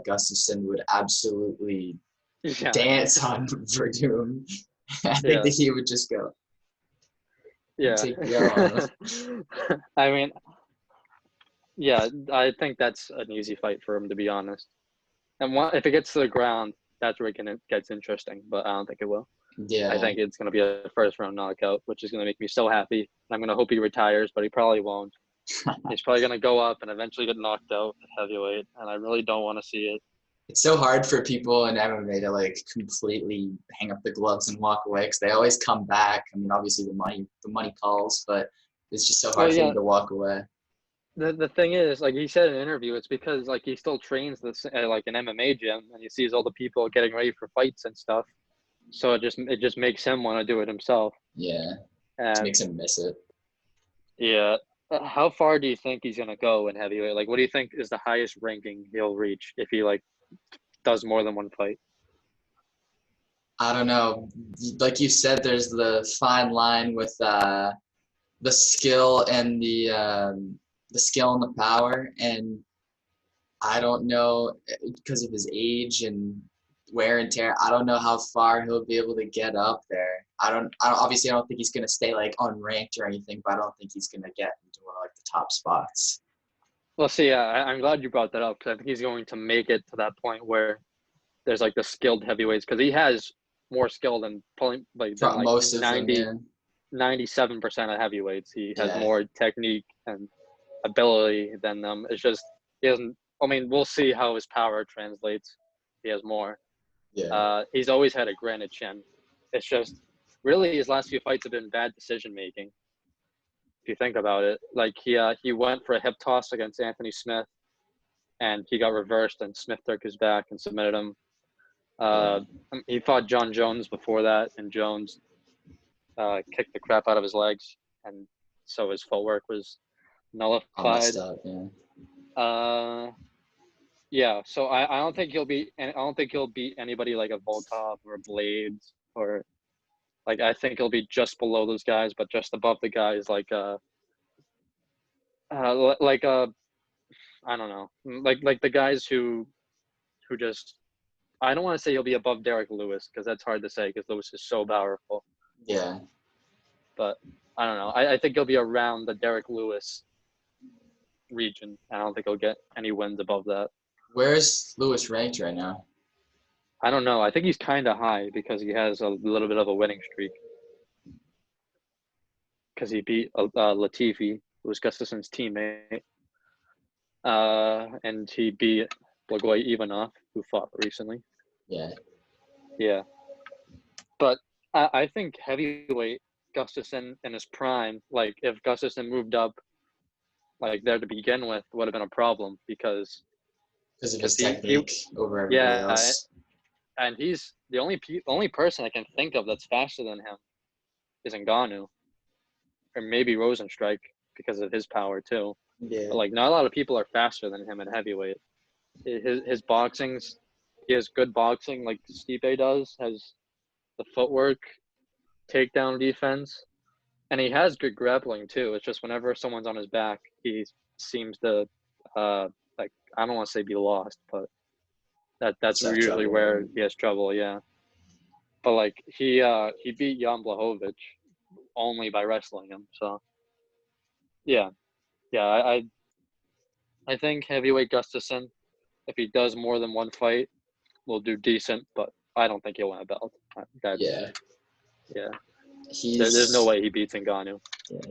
Gustafsson would absolutely yeah, dance on Verdum. I think yeah, that he would just go and yeah. take the L on him. I mean, yeah, I think that's an easy fight for him, to be honest. And if it gets to the ground, that's where it gets interesting. But I don't think it will. I Yeah. think it's going to be a first round knockout, which is going to make me so happy. I'm going to hope he retires, but he probably won't. He's probably going to go up and eventually get knocked out at heavyweight, and I really don't want to see it. It's so hard for people in MMA to like completely hang up the gloves and walk away because they always come back. I mean, obviously the money calls, but it's just so Well, hard for yeah, them to walk away. the thing is, like he said in an interview, it's because like he still trains this at like an MMA gym, and he sees all the people getting ready for fights and stuff. So it just makes him want to do it himself. Yeah, it And makes him miss it. yeah, how far do you think he's gonna go in heavyweight? Like, what do you think is the highest ranking he'll reach if he like does more than one fight? I don't know. Like you said, there's the fine line with the skill and the skill and the power, and I don't know because of his age and wear and tear. I don't know how far he'll be able to get up there. Obviously, I don't think he's gonna stay like unranked or anything, but I don't think he's gonna get into one of like the top spots. Well, see, I'm glad you brought that up because I think he's going to make it to that point where there's like the skilled heavyweights because he has more skill than probably than like Most of them, yeah. 97% of heavyweights. He has Yeah, more technique and ability than them. It's just he doesn't. I mean, we'll see how his power translates. He has more. yeah, He's always had a granite chin. It's just really his last few fights have been bad decision making. If you think about it, like he went for a hip toss against Anthony Smith, and he got reversed, and Smith took his back and submitted him. yeah. Uh, he fought John Jones before that, and Jones kicked the crap out of his legs, and so his footwork was All messed nullified. up, yeah. Uh, yeah, so I don't think he'll beat anybody like a Volkov or a Blades or like I think he'll be just below those guys, but just above the guys like I don't know, like the guys who just I don't want to say he'll be above Derek Lewis because that's hard to say because Lewis is so powerful, Yeah. but I don't know. I think he'll be around the Derek Lewis region. I don't think he'll get any wins above that. Where's Lewis ranked right now? I don't know. I think he's kind of high because he has a little bit of a winning streak because he beat Latifi, who was Gustafsson's teammate, and he beat Blagoy Ivanov, who fought recently. Yeah. Yeah, but I think heavyweight Gustafsson in his prime, like if Gustafsson moved up like there to begin with, would have been a problem because Because of his because he technique over everybody yeah, else. and he's the only person I can think of that's faster than him is Ngannou or maybe Rosenstrike because of his power too. Yeah. But like not a lot of people are faster than him in heavyweight. His boxing's he has good boxing like Stipe does. the footwork, takedown defense, and he has good grappling too. It's just whenever someone's on his back, he seems to like, I don't want to say be lost, but that's It's have usually trouble. where he has trouble. Yeah, but like he beat Jan Blachowicz only by wrestling him. So yeah, I think heavyweight Gustafsson, if he does more than one fight, will do decent, but I don't think he'll win a belt. That's Yeah, yeah. There's no he's way he beats Ngannou.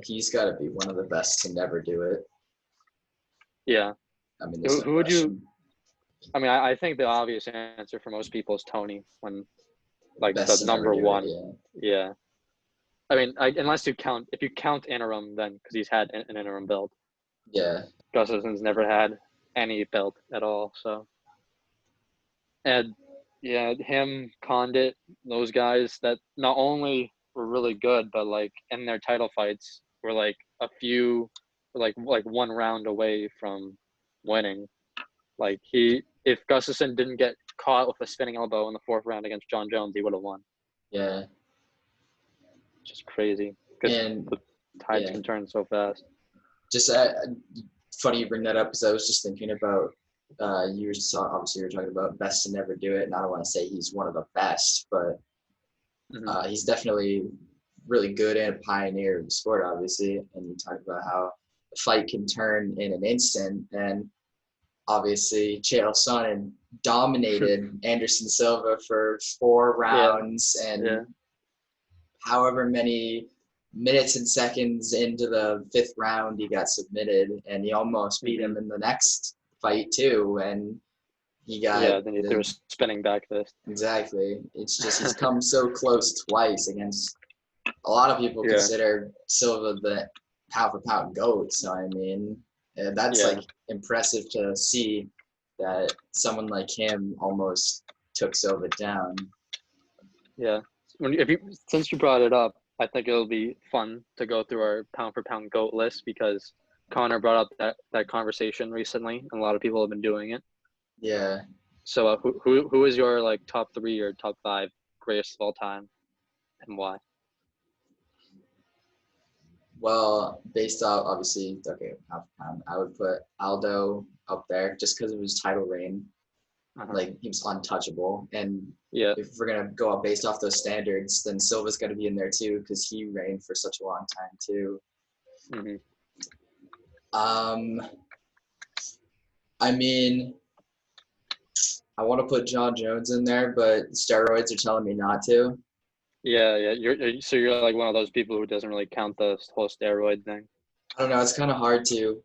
he's got to be one of the best to never do it. Yeah. I mean, there's no Who would you? question. I mean, I think the obvious answer for most people is Tony, when like Best the to never number do it. one. Yeah. I mean, unless you count, if you count interim, then because he's had an interim belt. Yeah, Gustafsson's never had any belt at all. So, and yeah, him, Condit, those guys that not only were really good, but like in their title fights were like a few, like one round away from winning. Like if Gustafsson didn't get caught with a spinning elbow in the fourth round against John Jones, he would have won. yeah, Just crazy because and the tides yeah, can turn so fast. just funny you bring that up because I was just thinking about you were obviously you were talking about best to never do it, and I don't want to say he's one of the best, but he's definitely really good and a pioneer of the sport, obviously. And you talk about how the fight can turn in an instant, and obviously Chael Sonnen dominated Anderson Silva for 4 rounds, and Yeah. however many minutes and seconds into the 5th round, he got submitted, and he almost beat him in the next fight too. And he got Then he threw a spinning back fist. exactly. It's just he's come so close twice against a lot of people consider Silva the pound for pound GOAT. So I mean, that's like impressive to see that someone like him almost took Silva down. Yeah. Since you brought it up, I think it'll be fun to go through our pound for pound GOAT list because Connor brought up that conversation recently, and a lot of people have been doing it. Yeah. So who is your like top 3 or top 5 greatest of all time, and why? Well, based off obviously, okay, I would put Aldo up there just because of his title reign. Like he was untouchable, and if we're gonna go up based off those standards, then Silva's got to be in there too because he reigned for such a long time too. I mean, I want to put John Jones in there, but steroids are telling me not to. Yeah. You're like one of those people who doesn't really count the whole steroid thing. I don't know. It's kind of hard to.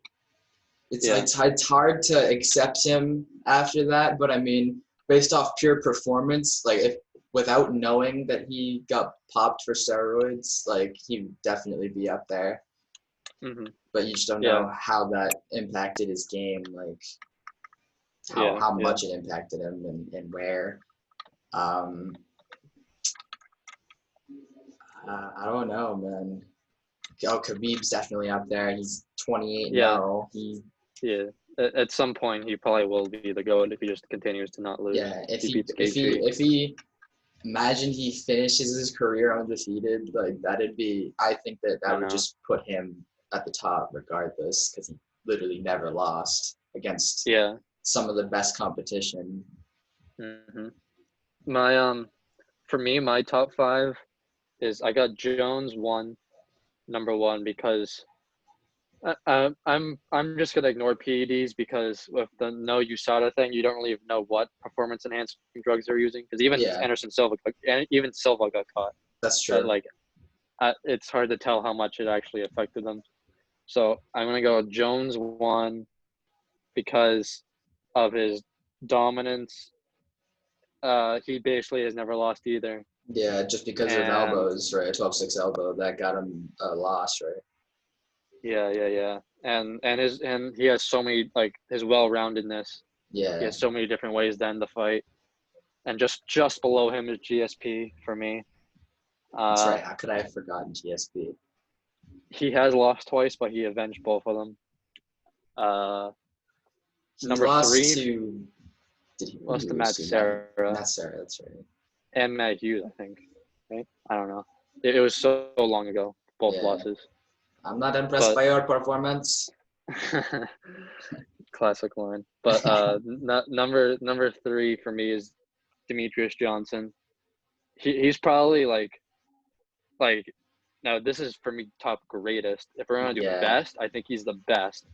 It's hard to accept him after that, but I mean, based off pure performance, like if without knowing that he got popped for steroids, like he'd definitely be up there. But you just don't know how that impacted his game, like how much it impacted him and where. I don't know, man. Oh, Khabib's definitely up there. He's 28 now. At some point, he probably will be the GOAT if he just continues to not lose. Yeah, if he imagine he finishes his career undefeated, like that'd be. I think that would just put him at the top regardless, because he literally never lost against some of the best competition. My for me, my top 5 is I got Jones number 1 because I'm just gonna ignore PEDs because with the no USADA thing, you don't really know what performance enhancing drugs they're using because even Anderson Silva, even Silva got caught. That's true. But like, it's hard to tell how much it actually affected them. So I'm gonna go Jones 1 because of his dominance. He basically has never lost either. Yeah, just because of elbows, right? 12-6 elbow that got him a loss, right? Yeah. And he has so many, like, his well-roundedness. Yeah. He has so many different ways to end the fight. And just below him is GSP for me. That's right. How could I have forgotten GSP? He has lost twice, but he avenged both of them. Number 3. Did he lost to Matt Serra. Matt Serra, that's right. And Matt Hughes, I think. I don't know. It was so long ago, both Yeah. losses. I'm not impressed But by your performance. classic line. But number 3 for me is Demetrius Johnson. He's probably like now this is for me top greatest. If we're gonna do Yeah. best, I think he's the best.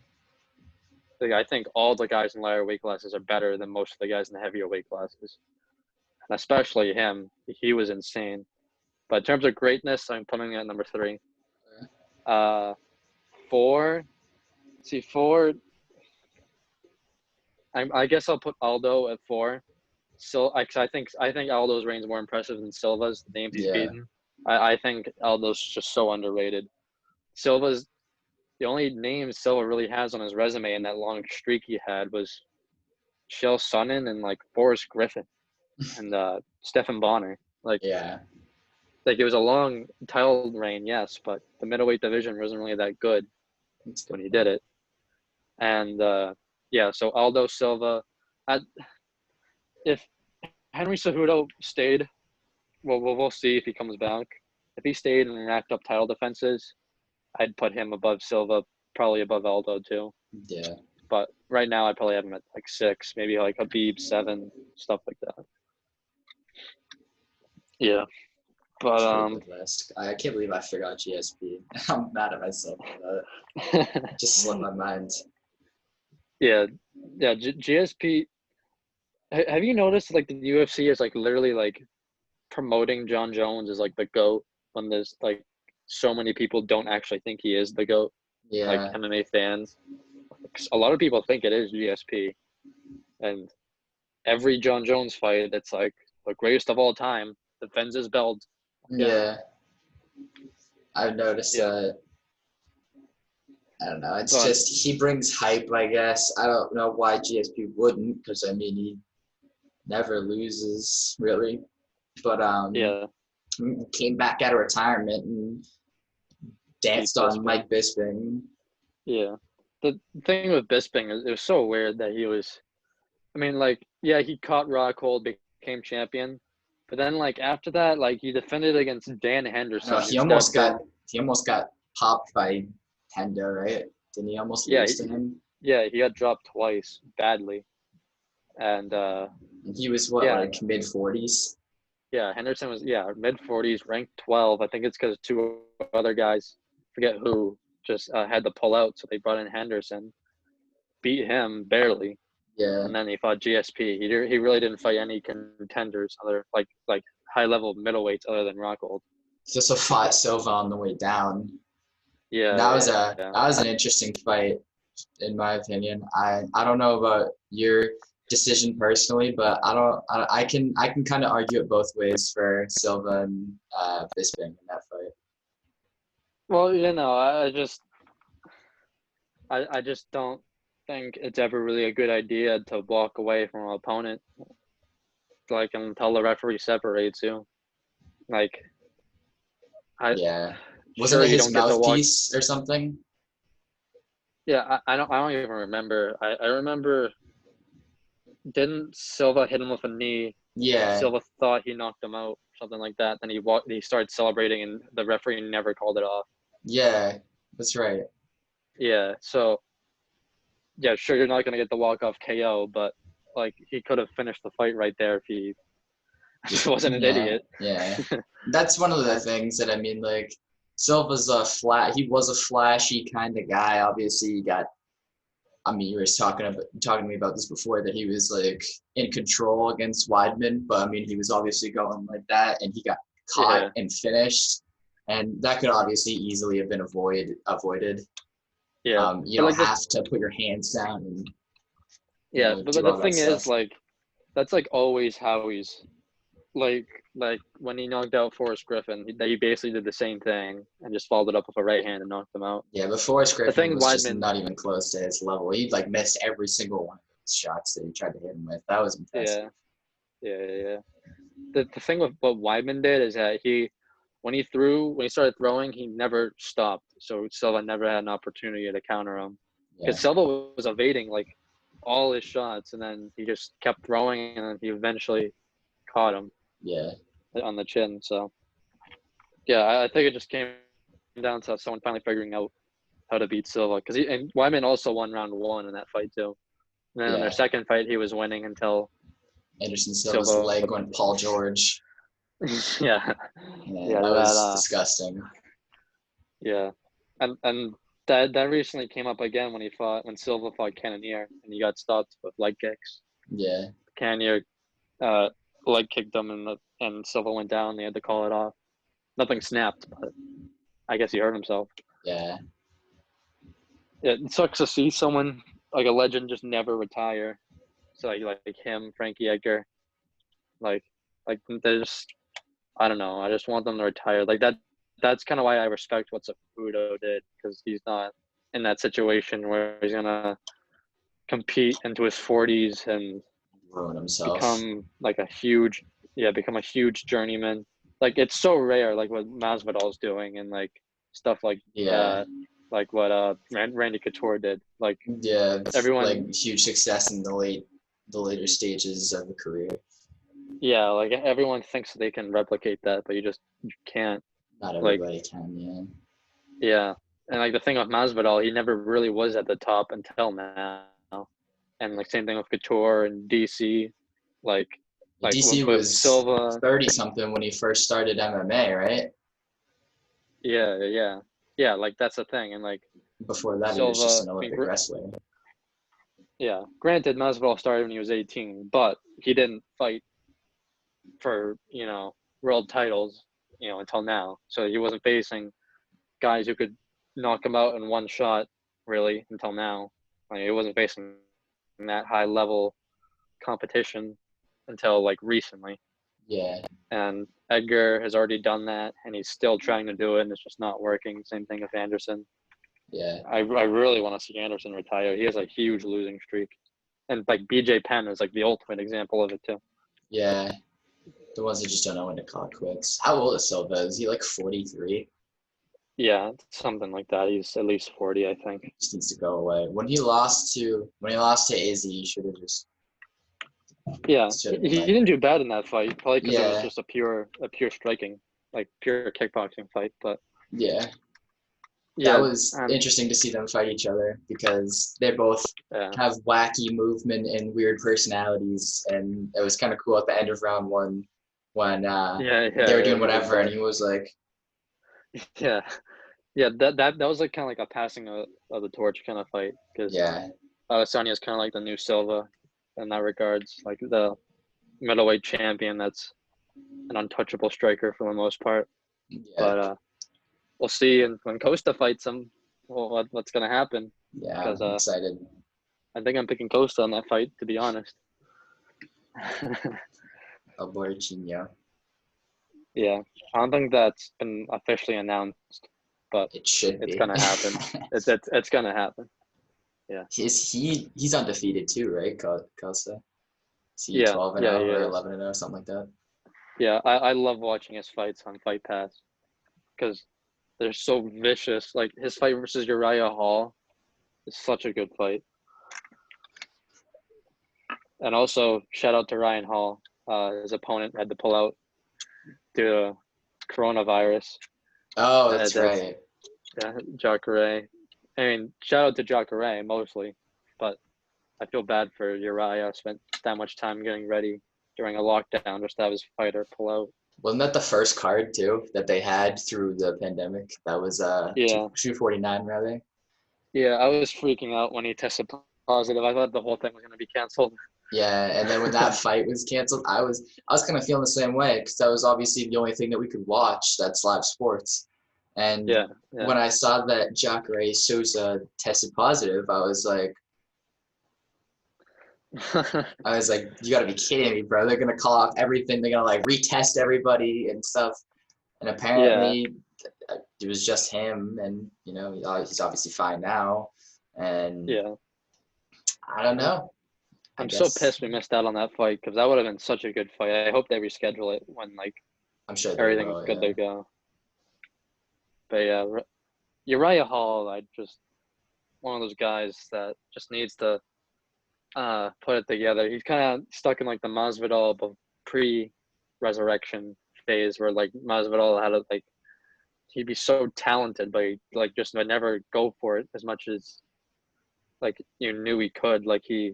Like, I think all the guys in lighter weight classes are better than most of the guys in the heavier weight classes, and especially him. He was insane. But in terms of greatness, I'm putting it at number 3. 4. See, 4. I guess I'll put Aldo at 4. So I think Aldo's reign's more impressive than Silva's. The names he's Yeah. beaten. I think Aldo's just so underrated. Silva's the only name Silva really has on his resume in that long streak he had was Chael Sonnen and like Forrest Griffin and Stephen Bonner. Yeah. Like it was a long title reign, yes, but the middleweight division wasn't really that good That's good. when he did it. And yeah, so Aldo Silva. If Henry Cejudo stayed, well, we'll see if he comes back. If he stayed and racked up title defenses, I'd put him above Silva, probably above Aldo too. Yeah. But right now, I'd probably have him at like 6, maybe like Habib 7, stuff like that. Yeah, but Pretty good list. I can't believe I forgot GSP. I'm mad at myself for that. Just slipped my mind. yeah, GSP. Have you noticed like the UFC is like literally like promoting John Jones as like the GOAT when there's like so many people don't actually think he is the GOAT, like Yeah. MMA fans. A lot of people think it is GSP, and every John Jones fight, it's like the greatest of all time, defends his belt. Yeah. I've noticed Yeah, that. I don't know. It's but just he brings hype, I guess. I don't know why GSP wouldn't, because I mean he never loses really. But yeah, came back out of retirement and beat danced on Bisping. Mike Bisping. Yeah, the thing with Bisping is it was so weird that he was. I mean, like, yeah, he caught Rockhold, became champion, but then like after that, like he defended against Dan I know Henderson, who stepped in. he almost got popped by Hendo, right? Didn't he almost Yeah, lose to him? yeah, he got dropped twice badly, and And he was what, yeah, like mid-40s? yeah, Henderson was mid 40s, ranked 12. I think it's because 2 other guys, forget who, just had to pull out, so they brought in Henderson, beat him barely, Yeah. and then he fought GSP. He really didn't fight any contenders other like high level middleweights other than Rockhold. Just a fought Silva on the way down. Yeah, That yeah. was an interesting fight, in my opinion. I don't know about your decision personally, but I can kind of argue it both ways for Silva and Bisping in that fight. Well, I just don't think it's ever really a good idea to walk away from an opponent, like until the referee separates you. Like, I Yeah, wasn't sure it you his don't get to walk. mouthpiece or something? Yeah, I don't even remember. I remember, didn't Silva hit him with a knee? Yeah, Silva thought he knocked him out, something like that. Then he started celebrating, and the referee never called it off. yeah, that's right. Yeah, so yeah, sure you're not gonna get the walk off KO, but like he could have finished the fight right there if he just wasn't an Yeah, idiot. yeah. That's one of the things that I mean. Like Silva's he was a flashy kind of guy. Obviously, he got. I mean, you were talking to me about this before that he was like in control against Weidman, but I mean, he was obviously going like that, and he got caught Yeah, and finished, and that could obviously easily have been avoided. yeah, You but don't like have to put your hands down and yeah, but do the all that thing is, stuff. like, that's like always how he's like when he knocked out Forrest Griffin, that he basically did the same thing and just followed it up with a right hand and knocked him out. Yeah, but Forrest The Griffin thing was just Weidman, not even close to his level. He like missed every single one of those shots that he tried to hit him with. That was impressive. yeah, yeah. The thing with what Weidman did is that when he started throwing, he never stopped. So Silva never had an opportunity to counter him Yeah, because Silva was evading like all his shots, and then he just kept throwing, and then he eventually caught him yeah. on the chin. So Yeah, I think it just came down to someone finally figuring out how to beat Silva because and Wyman also won round one in that fight too. And then in their Yeah. second fight, he was winning until Anderson Silva's Silva. leg went Paul George. Yeah, Yeah, yeah, that that was disgusting. yeah, and that recently came up again when Silva fought Cannonier and he got stopped with leg kicks. Yeah. Cannonier uh, leg kicked him and Silva went down. They had to call it off. Nothing snapped, but I guess he hurt himself. Yeah. It sucks to see someone like a legend just never retire. So like him, Frankie Edgar, like they're just I don't know. I just want them to retire. Like that. That's kind of why I respect what Cejudo did because he's not in that situation where he's gonna compete into his 40s and Ruin himself. become like become a huge journeyman. Like it's so rare, like what Masvidal's doing and like stuff Yeah. like what Randy Couture did. Like Yeah. everyone, Like huge success in the later stages of the career. yeah, like everyone thinks they can replicate that, but you can't. Not Like everybody can, yeah. yeah, and like the thing with Masvidal, he never really was at the top until now. And like same thing with Couture and DC, like DC with was Silva. 30 something when he first started MMA, right? Yeah. Like that's the thing, and like Before that, he was just Silva. an I mean, Olympic wrestler. yeah. Granted, Masvidal started when he was 18, but he didn't fight for world titles until now. So he wasn't facing guys who could knock him out in one shot really until now. Like he wasn't facing that high level competition until like recently. Yeah. And Edgar has already done that, and he's still trying to do it, and it's just not working. Same thing with Anderson. Yeah. I really want to see Anderson retire. He has a huge losing streak, and like BJ Penn is like the ultimate example of it too. Yeah. The ones that just don't know when to call it quits. How old is Silva? Is he like 43? Yeah, something like that. He's at least 40, I think. Just needs to go away. When he lost to Izzy, he Yeah, should have been he like, didn't do bad in that fight, probably because it was yeah, just a pure striking, like pure kickboxing fight. But yeah. That yeah, was and interesting to see them fight each other because they both yeah, have wacky movement and weird personalities, and it was kind of cool at the end of round one when they were doing he did whatever, and good. he was like, Yeah, yeah. That was like kind of like a passing of the torch kind of fight because yeah, Adesanya is kind of like the new Silva in that regards, like the middleweight champion that's an untouchable striker for the most part. yeah, But we'll see. And when Costa fights him, well, what's gonna happen? yeah. Because I'm excited. I think I'm picking Costa on that fight, to be honest. El Borichinho. Yeah, I don't think that's been officially announced, but It should it's be. gonna happen. It's gonna happen. Yeah, He's undefeated too, right? Costa. Is he yeah, 12 and yeah, 0 he or is. 11 and 0, something like that? Yeah, I love watching his fights on Fight Pass because they're so vicious. Like his fight versus Uriah Hall is such a good fight. And also, shout out to Ryan Hall. His opponent had to pull out due to coronavirus. Oh, that's That's right. Jacare. I mean, shout out to Jacare mostly, but I feel bad for Uriah. Spent that much time getting ready during a lockdown just to have his fighter pull out. Wasn't that the first card too that they had through the pandemic? That was Yeah, 249 rather. yeah. I was freaking out when he tested positive. I thought the whole thing was going to be canceled. Yeah, and then when that fight was canceled, I was kind of feeling the same way because that was obviously the only thing that we could watch that's live sports. And Yeah, yeah, when I saw that Jacare Souza tested positive, you got to be kidding me, bro. They're gonna call off everything. They're gonna like retest everybody and stuff. And yeah, apparently, it was just him, and he's obviously fine now. And yeah. I don't know. I I'm so guess pissed we missed out on that fight because that would have been such a good fight. I hope they reschedule it when like I'm sure they everything's will. good Yeah. to go. But yeah, Uriah Hall, I just one of those guys that just needs to put it together. He's kind of stuck in like the Masvidal pre-resurrection phase where like Masvidal had a like he'd be so talented, but he, like just would never go for it as much as like you knew he could. Like he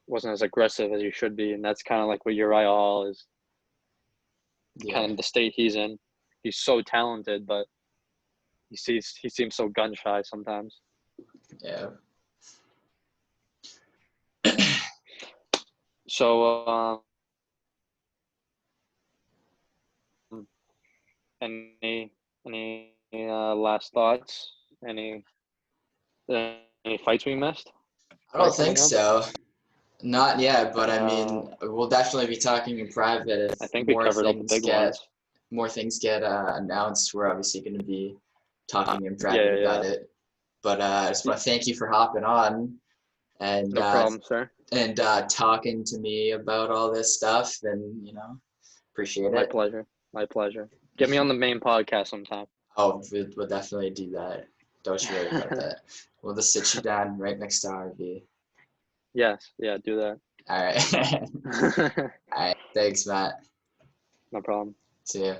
wasn't as aggressive as he should be, and that's kind of like what Uriah Hall is. Yeah. Kind of the state he's in. He's so talented, but he seems so gun shy sometimes. Yeah. So, any last thoughts? Any fights we missed? I don't Coming think up? so. Not yet, but I Uh, mean, we'll definitely be talking in private if I think we covered all the big ones. more things get announced. We're obviously going to be talking in Yeah, private yeah, about yeah. it. But I just want to thank you for hopping on and No problem, sir. talking to me about all this stuff, and appreciate My it. pleasure. My pleasure. Get me on the main podcast sometime. Oh, we'll definitely do that. Don't you worry about that. We'll just sit you down right next to RV. Yes, yeah, do All right. that. All right. Thanks, Matt. No problem. See ya.